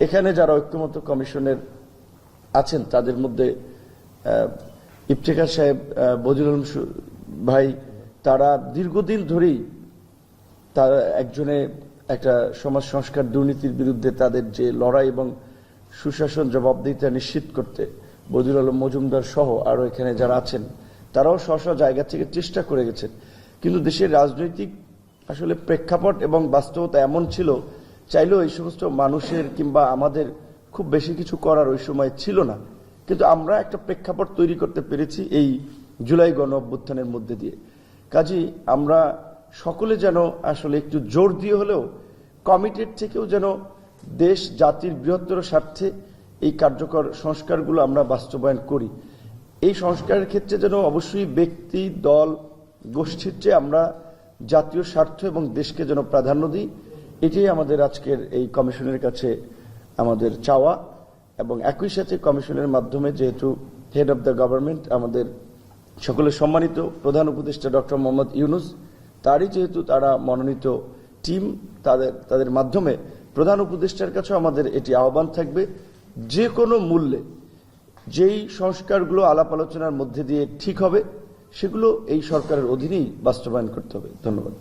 এখানে যারা ঐক্যমত্য কমিশনের আছেন তাদের মধ্যে ইফতেখার সাহেব, বদিউল আলম ভাই, তারা দীর্ঘদিন ধরেই তারা একজনে একটা সমাজ সংস্কার দুর্নীতির বিরুদ্ধে তাদের যে লড়াই এবং সুশাসন জবাবদিহিতা নিশ্চিত করতে বদিউল আলম মজুমদার সহ আরো এখানে যারা আছেন তারাও স্ব জায়গা থেকে চেষ্টা করে গেছেন। কিন্তু দেশের রাজনৈতিক আসলে প্রেক্ষাপট এবং বাস্তবতা এমন ছিল, চাইলেও এই সমস্ত মানুষের কিংবা আমাদের খুব বেশি কিছু করার ওই সময় ছিল না। কিন্তু আমরা একটা প্রেক্ষাপট তৈরি করতে পেরেছি এই জুলাই গণ অভ্যুত্থানের মধ্যে দিয়ে। কাজেই আমরা সকলে যেন আসলে একটু জোর দিয়ে হলেও কমিটেড থেকেও যেন দেশ জাতির বৃহত্তর স্বার্থে এই কার্যকর সংস্কারগুলো আমরা বাস্তবায়ন করি। এই সংস্কারের ক্ষেত্রে যেন অবশ্যই ব্যক্তি, দল, গোষ্ঠীর চেয়ে আমরা জাতীয় স্বার্থ এবং দেশকে যেন প্রাধান্য দিই, এটাই আমাদের আজকের এই কমিশনের কাছে আমাদের চাওয়া। এবং একই সাথে কমিশনের মাধ্যমে যেহেতু হেড অব দ্য গভর্নমেন্ট আমাদের সকলের সম্মানিত প্রধান উপদেষ্টা ডক্টর মোহাম্মদ ইউনূস, তারই যেহেতু তারা মনোনীত টিম, তাদের মাধ্যমে প্রধান উপদেষ্টার কাছেও আমাদের এটি আহ্বান থাকবে, যে কোনো মূল্যে যেই সংস্কারগুলো আলাপ আলোচনার মধ্যে দিয়ে ঠিক হবে সেগুলো এই সরকারের অধীনেই বাস্তবায়ন করতে হবে। ধন্যবাদ।